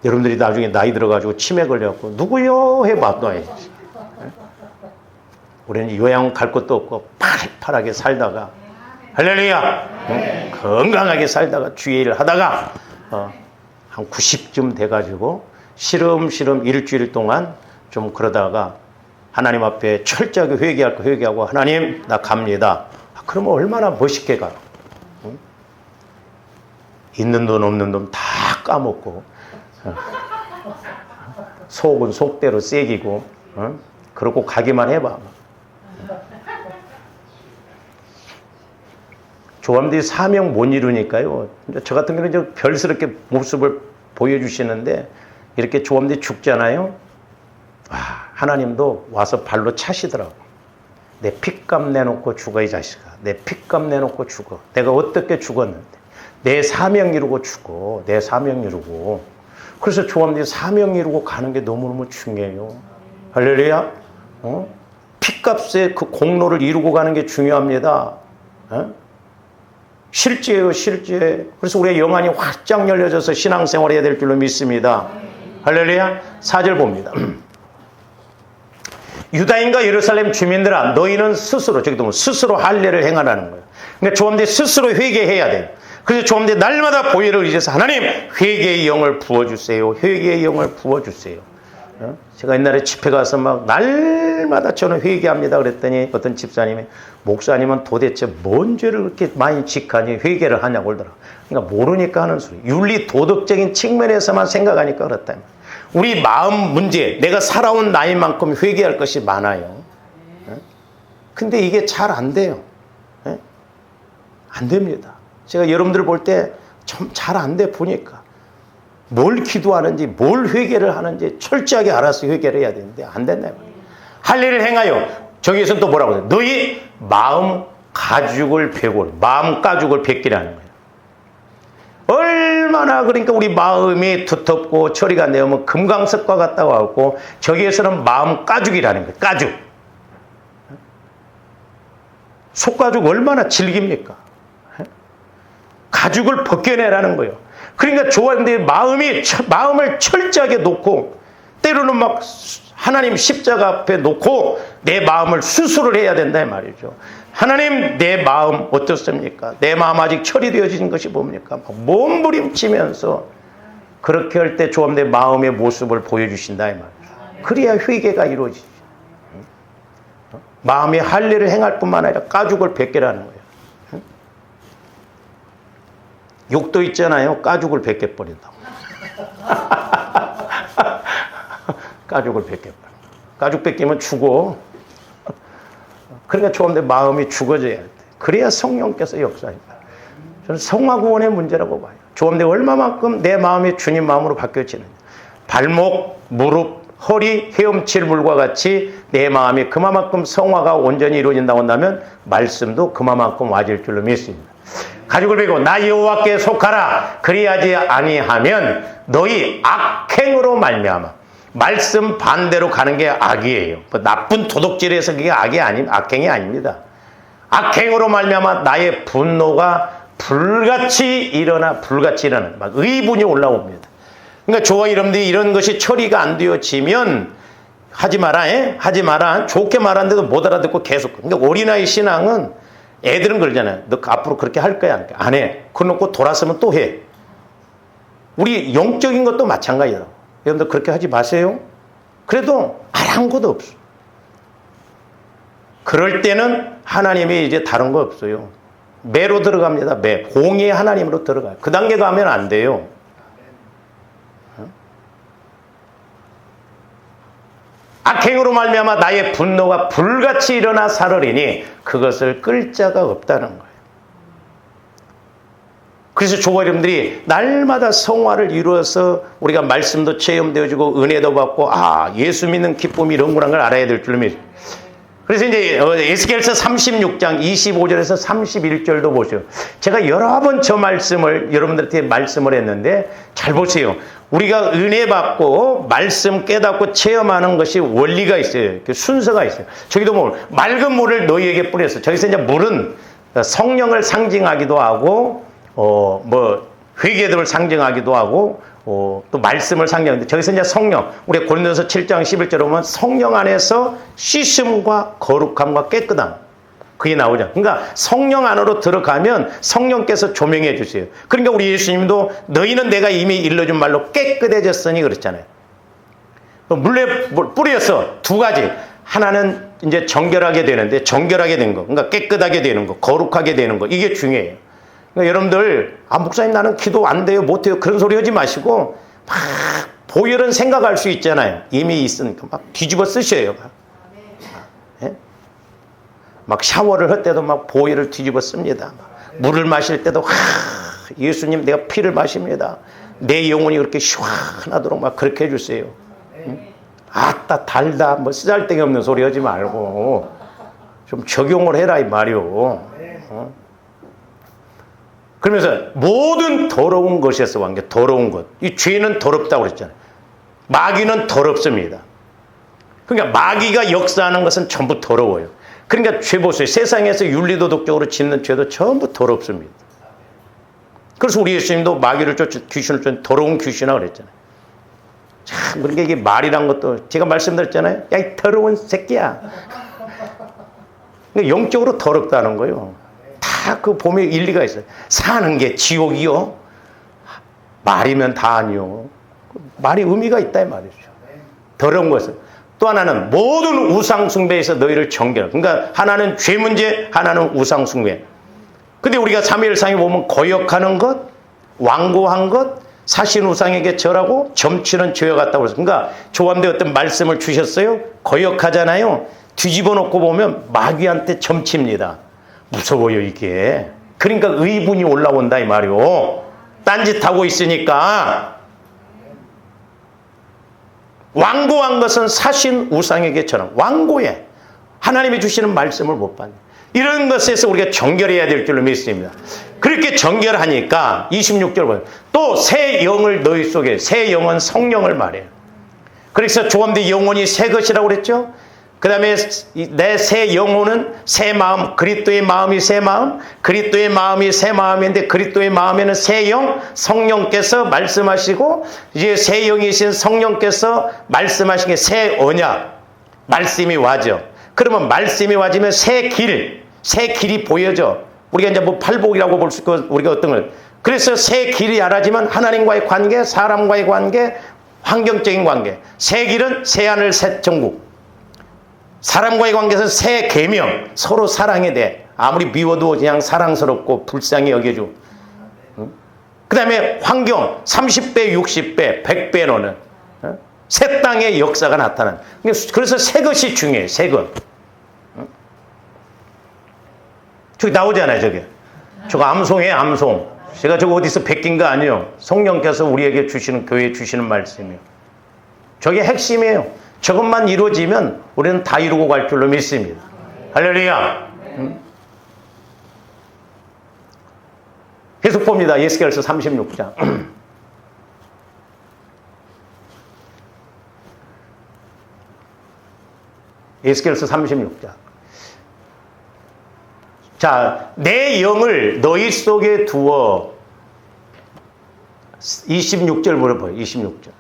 여러분들이 나중에 나이 들어가지고 치매 걸려갖고 누구요? 해봐. 우리는 요양 갈 것도 없고 팔팔하게 살다가 할렐루야! 건강하게 살다가 주의 일을 하다가 한 90쯤 돼가지고 시름시름 일주일 동안 좀 그러다가 하나님 앞에 철저하게 회개할 거 회개하고 하나님 나 갑니다. 그러면 얼마나 멋있게 가. 있는 돈 없는 돈 다 까먹고 속은 속대로 새기고 그러고 가기만 해봐. 조함들이 사명 못 이루니까요. 저 같은 경우는 이제 별스럽게 모습을 보여주시는데 이렇게 조함들이 죽잖아요. 하나님도 와서 발로 차시더라고. 내 핏값 내놓고 죽어 이 자식아. 내 핏값 내놓고 죽어. 내가 어떻게 죽었는데. 내 사명 이루고 죽어. 내 사명 이루고. 그래서 조함들이 사명 이루고 가는 게 너무너무 중요해요. 할렐루야. 핏값의 그 공로를 이루고 가는 게 중요합니다. 실제예요, 실제. 그래서 우리의 영안이 활짝 열려져서 신앙생활을 해야 될 줄로 믿습니다. 할렐루야. 4절 봅니다. 유다인과 예루살렘 주민들아 너희는 스스로, 저기 보면 스스로 할례를 행하라는 거예요. 그러니까 조함들이 스스로 회개해야 돼요. 그래서 조함들이 날마다 보혈을 의지해서 하나님 회개의 영을 부어주세요. 회개의 영을 부어주세요. 제가 옛날에 집회 가서 막 날마다 저는 회개합니다 그랬더니 어떤 집사님이 목사님은 도대체 뭔 죄를 그렇게 많이 직하니 회개를 하냐고 그러더라고요. 그러니까 모르니까 하는 소리. 윤리 도덕적인 측면에서만 생각하니까 그렇다. 우리 마음 문제, 내가 살아온 나이만큼 회개할 것이 많아요. 근데 이게 잘 안 돼요. 안 됩니다. 제가 여러분들 볼 때 좀 잘 안 돼 보니까. 뭘 기도하는지, 뭘 회개를 하는지 철저하게 알아서 회개를 해야 되는데 안 된다. 할례를 행하여, 저기에서는 또 뭐라고 해요? 너희 마음 가죽을 베고, 마음 가죽을 벗기라는 거예요. 얼마나 그러니까 우리 마음이 두텁고 처리가 안 되면 금강석과 같다고 하고 저기에서는 마음 가죽이라는 거예요. 가죽. 속가죽 얼마나 질깁니까? 가죽을 벗겨내라는 거예요. 그러니까 좋아하는데 마음을 철저하게 놓고 때로는 막 하나님 십자가 앞에 놓고 내 마음을 수술을 해야 된다 이 말이죠. 하나님 내 마음 어떻습니까? 내 마음 아직 처리되어진 것이 뭡니까? 몸부림치면서 그렇게 할 때 조금 내 마음의 모습을 보여주신다 이 말이죠. 그래야 회개가 이루어지죠. 마음의 할례를 행할 뿐만 아니라 가죽을 벗겨라는 거예요. 욕도 있잖아요. 가죽을 벗겨버린다고. 가죽을 벗겨버려. 가죽 벗기면 죽어. 그러니까 조금 내 마음이 죽어져야 돼. 그래야 성령께서 역사합니다. 저는 성화구원의 문제라고 봐요. 조금 내 얼마만큼 내 마음이 주님 마음으로 바뀌어지느냐. 발목, 무릎, 허리, 헤엄칠 물과 같이 내 마음이 그만큼 성화가 온전히 이루어진다고 한다면 말씀도 그만큼 와질 줄로 믿습니다. 가죽을 베고 나 여호와께 속하라. 그리하지 아니하면 너희 악행으로 말미암아. 말씀 반대로 가는 게 악이에요. 나쁜 도덕질에서 그게 악행이 아닙니다. 악행으로 말미암아 나의 분노가 불같이 일어나 막 의분이 올라옵니다. 그러니까 저와 여러분들이 이런 것이 처리가 안 되어지면 하지 마라. 좋게 말하는데도 못 알아듣고 계속. 그러니까 어린아이 신앙은 애들은 그러잖아요. 너 앞으로 그렇게 할 거야? 안 해. 그러놓고 돌아서면 또 해. 우리 영적인 것도 마찬가지다. 여러분들 그렇게 하지 마세요. 그래도 아랑곳 없어. 그럴 때는 하나님이 이제 다른 거 없어요. 매로 들어갑니다. 매. 공의 하나님으로 들어가요. 그 단계 가면 안 돼요. 악행으로 말미암아 나의 분노가 불같이 일어나 살으리니 그것을 끌 자가 없다는 거예요. 그래서 조과 여러분들이 날마다 성화를 이루어서 우리가 말씀도 체험되어지고 은혜도 받고 예수 믿는 기쁨이 이런 거란 걸 알아야 될 줄로 믿어요. 그래서 이제 에스겔서 36장 25절에서 31절도 보세요. 제가 여러 번 저 말씀을 여러분들한테 말씀을 했는데 잘 보세요. 우리가 은혜 받고 말씀 깨닫고 체험하는 것이 원리가 있어요. 순서가 있어요. 저기도 뭐 맑은 물을 너희에게 뿌렸어. 저기서 이제 물은 성령을 상징하기도 하고 회개들을 상징하기도 하고 또 말씀을 상징하는데 저기서 이제 성령, 우리 고린도서 7장 11절에 보면 성령 안에서 씻음과 거룩함과 깨끗함 그게 나오죠. 그러니까 성령 안으로 들어가면 성령께서 조명해 주세요. 그러니까 우리 예수님도 너희는 내가 이미 일러준 말로 깨끗해졌으니 그랬잖아요. 물에 뿌려서 두 가지. 하나는 이제 정결하게 되는데 정결하게 된 거, 그러니까 깨끗하게 되는 거, 거룩하게 되는 거 이게 중요해요. 그러니까 여러분들 목사님 나는 기도 안 돼요 못해요 그런 소리 하지 마시고 막 보혈은 생각할 수 있잖아요. 이미 있으니까 막 뒤집어 쓰셔요. 막 샤워를 할 때도 막 보혈을 뒤집어 씁니다. 물을 마실 때도 예수님 내가 피를 마십니다. 내 영혼이 그렇게 시원하도록 막 그렇게 해주세요. 아따 달다 뭐 쓰잘데기 없는 소리 하지 말고 좀 적용을 해라 이 말이오. 그러면서 모든 더러운 것에서 완전 더러운 것. 이 죄는 더럽다고 그랬잖아요. 마귀는 더럽습니다. 그러니까 마귀가 역사하는 것은 전부 더러워요. 그러니까 죄 보세요. 세상에서 윤리도덕적으로 짓는 죄도 전부 더럽습니다. 그래서 우리 예수님도 마귀를 쫓아 귀신을 쫓아 더러운 귀신이라고 그랬잖아요. 참 그러니까 이게 말이란 것도 제가 말씀드렸잖아요. 야 이 더러운 새끼야. 그러니까 영적으로 더럽다는 거예요. 다 그 보면 일리가 있어요. 사는 게 지옥이요? 말이면 다 아니요. 말이 의미가 있다 이 말이죠. 더러운 것은. 또 하나는 모든 우상 숭배에서 너희를 정결. 그러니까 하나는 죄 문제, 하나는 우상 숭배. 근데 우리가 사무엘상에 보면 거역하는 것, 완고한 것, 사신 우상에게 절하고 점치는 죄와 같다고 그랬어요. 그러니까 조함대 어떤 말씀을 주셨어요. 거역하잖아요. 뒤집어 놓고 보면 마귀한테 점칩니다. 무서워요 이게. 그러니까 의분이 올라온다 이 말이요. 딴짓하고 있으니까. 완고한 것은 사신 우상에게 절함. 완고해. 하나님이 주시는 말씀을 못 받는. 이런 것에서 우리가 정결해야 될 줄로 믿습니다. 그렇게 정결하니까 26절 보세요. 또 새 영을 너희 속에. 새 영은 성령을 말해요. 그래서 조함대 영혼이 새 것이라고 그랬죠. 그 다음에 내 새 영혼은 새 마음, 그리스도의 마음이 새 마음, 그리스도의 마음이 새 마음인데 그리스도의 마음에는 새 영, 성령께서 말씀하시고 이제 새 영이신 성령께서 말씀하신 게 새 언약, 말씀이 와죠. 그러면 말씀이 와지면 새 길이 보여져. 우리가 이제 뭐 팔복이라고 볼 수 있고 우리가 어떤 걸. 그래서 새 길이 알아지면 하나님과의 관계, 사람과의 관계, 환경적인 관계. 새 길은 새 하늘, 새 천국. 사람과의 관계에서 새 계명, 서로 사랑에 대해 아무리 미워도 그냥 사랑스럽고 불쌍히 여겨주고. 그 다음에 환경 30배, 60배, 100배 노는 새 땅의 역사가 나타나는. 그래서 새 것이 중요해요. 새 것. 저기 나오잖아요. 저게. 저거 암송이에요. 암송. 제가 저거 어디서 베낀 거 아니에요. 성령께서 우리에게 주시는, 교회에 주시는 말씀이에요. 저게 핵심이에요. 저것만 이루어지면 우리는 다 이루고 갈 줄로 믿습니다. 할렐루야. 계속 봅니다. 에스겔서 36장. 에스겔서 36장. 자, 내 영을 너희 속에 두어. 26절 물어봐요. 26절.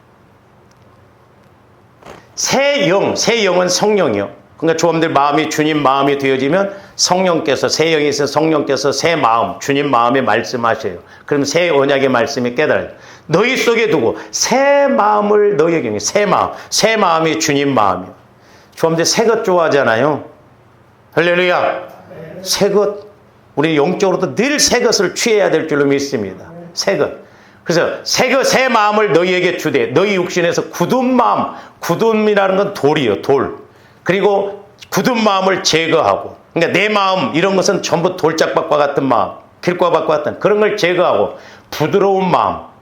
새 영은 성령이요. 그러니까 조함들 마음이 주님 마음이 되어지면 성령께서, 새 영이 있어 성령께서 새 마음, 주님 마음에 말씀하셔요. 그럼 새 언약의 말씀이 깨달아요. 너희 속에 두고 새 마음을 너희에게, 새 마음이 주님 마음이요. 조함들 새 것 좋아하잖아요. 할렐루야. 새 것, 우리 영적으로도 늘 새 것을 취해야 될 줄로 믿습니다. 새 것. 그래서 새 마음을 너희에게 주되 너희 육신에서 굳은 마음, 굳음이라는 건 돌이요, 돌. 그리고 굳은 마음을 제거하고, 그러니까 내 마음 이런 것은 전부 돌짝밭과 같은 마음, 길과밭과 같은 그런 걸 제거하고 부드러운 마음.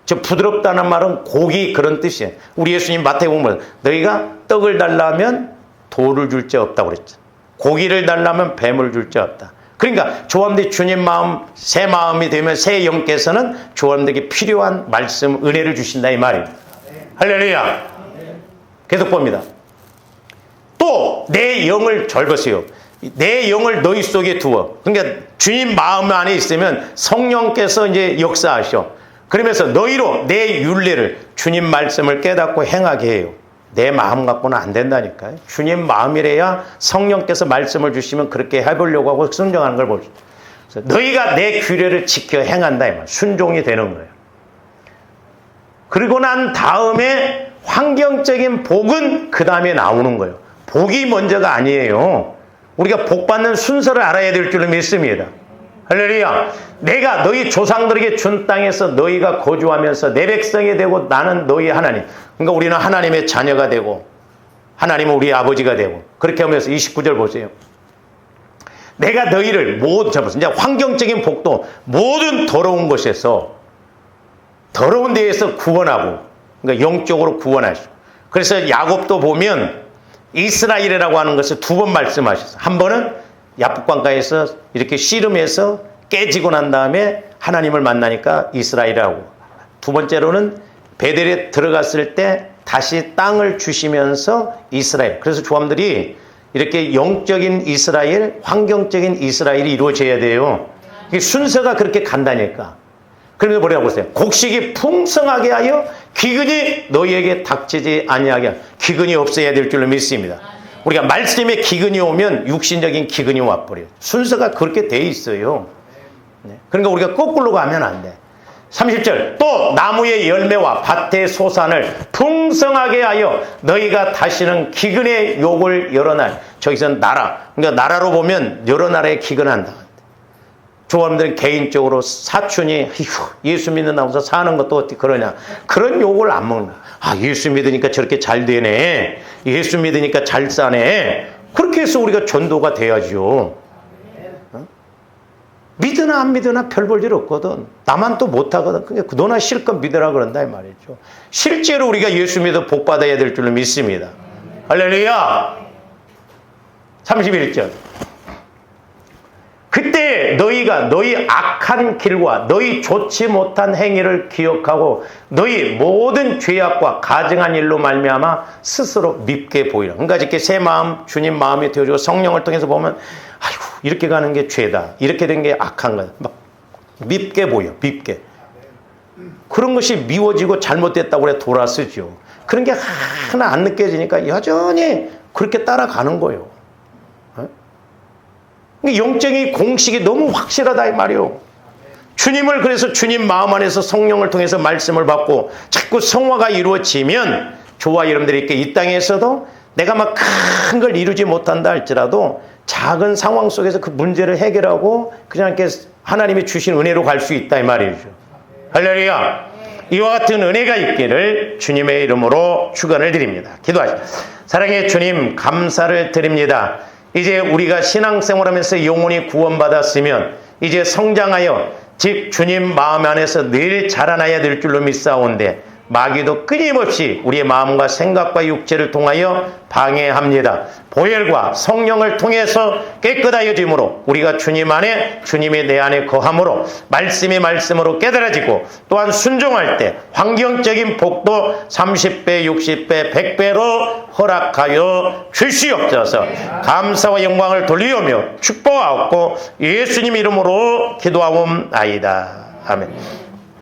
저 부드럽다는 말은 고기 그런 뜻이에요. 우리 예수님 마태복음 너희가 떡을 달라면 돌을 줄 자 없다고 그랬죠. 고기를 달라면 뱀을 줄 자 없다. 그러니까 조함들이 주님 마음, 새 마음이 되면 새 영께서는 조함들에게 필요한 말씀, 은혜를 주신다 이 말입니다. 할렐루야. 계속 봅니다. 또 내 영을 절거세요. 내 영을 너희 속에 두어. 그러니까 주님 마음 안에 있으면 성령께서 이제 역사하셔. 그러면서 너희로 내 율례를, 주님 말씀을 깨닫고 행하게 해요. 내 마음 갖고는 안 된다니까요. 주님 마음이래야 성령께서 말씀을 주시면 그렇게 해보려고 하고 순종하는 걸 보죠. 너희가 내 규례를 지켜 행한다 이 말. 순종이 되는 거예요. 그리고 난 다음에 환경적인 복은 그 다음에 나오는 거예요. 복이 먼저가 아니에요. 우리가 복 받는 순서를 알아야 될 줄로 믿습니다. 할렐루야. 내가 너희 조상들에게 준 땅에서 너희가 거주하면서 내 백성이 되고 나는 너희 하나님. 그러니까 우리는 하나님의 자녀가 되고 하나님은 우리 아버지가 되고 그렇게 하면서 29절 보세요. 내가 너희를 이제 환경적인 복도 모든 더러운 곳에서 더러운 데에서 구원하고 그러니까 영적으로 구원하시고 그래서 야곱도 보면 이스라엘이라고 하는 것을 두 번 말씀하셨어요. 한 번은 야복강가에서 이렇게 씨름해서 깨지고 난 다음에 하나님을 만나니까 이스라엘이라고. 두 번째로는 베델에 들어갔을 때 다시 땅을 주시면서 이스라엘. 그래서 조함들이 이렇게 영적인 이스라엘, 환경적인 이스라엘이 이루어져야 돼요. 이게 순서가 그렇게 간다니까. 그러면서 뭐라고 보세요. 곡식이 풍성하게 하여 기근이 너희에게 닥치지 아니하게 하여. 기근이 없어야 될 줄로 믿습니다. 우리가 말씀에 기근이 오면 육신적인 기근이 와버려요. 순서가 그렇게 돼 있어요. 그러니까 우리가 거꾸로 가면 안 돼. 30절 또 나무의 열매와 밭의 소산을 풍성하게 하여 너희가 다시는 기근의 욕을 여러 날. 저기서 나라. 그러니까 나라로 보면 여러 나라에 기근한다. 조합들은 개인적으로 사촌이 예수 믿는다고 해서 사는 것도 어떻게 그러냐. 그런 욕을 안 먹나. 아, 예수 믿으니까 저렇게 잘 되네. 예수 믿으니까 잘 사네. 그렇게 해서 우리가 전도가 돼야죠. 어? 믿으나 안 믿으나 별 볼 일 없거든. 나만 또 못하거든. 그러니까 너나 실컷 믿으라 그런다 이 말이죠. 실제로 우리가 예수 믿어 복 받아야 될 줄로 믿습니다. 할렐루야. 31절 그때 너희가 너희 악한 길과 너희 좋지 못한 행위를 기억하고 너희 모든 죄악과 가증한 일로 말미암아 스스로 밉게 보이라. 그러니까 이렇게 새 마음, 주님 마음이 되어지고 성령을 통해서 보면 아이고 이렇게 가는 게 죄다. 이렇게 된 게 악한 거야. 막 밉게 보여. 밉게. 그런 것이 미워지고 잘못됐다고 그래 돌아서죠. 그런 게 하나 안 느껴지니까 여전히 그렇게 따라가는 거예요. 영적인 공식이 너무 확실하다 이 말이요. 주님을 그래서 주님 마음 안에서 성령을 통해서 말씀을 받고 자꾸 성화가 이루어지면 저와 여러분들이 이렇게 이 땅에서도 내가 막 큰 걸 이루지 못한다 할지라도 작은 상황 속에서 그 문제를 해결하고 그냥 이렇게 하나님이 주신 은혜로 갈 수 있다 이 말이죠. 할렐루야. 이와 같은 은혜가 있기를 주님의 이름으로 축원을 드립니다. 기도하시죠. 사랑의 주님 감사를 드립니다. 이제 우리가 신앙생활하면서 영혼이 구원받았으면 이제 성장하여 즉 주님 마음 안에서 늘 자라나야 될 줄로 믿사온데 마귀도 끊임없이 우리의 마음과 생각과 육체를 통하여 방해합니다. 보혈과 성령을 통해서 깨끗하여짐으로 우리가 주님 안에 주님이 내 안에 거함으로 말씀이 말씀으로 깨달아지고 또한 순종할 때 환경적인 복도 30배, 60배, 100배로 허락하여 주시옵소서. 감사와 영광을 돌리오며 축복하옵고 예수님 이름으로 기도하옵나이다. 아멘.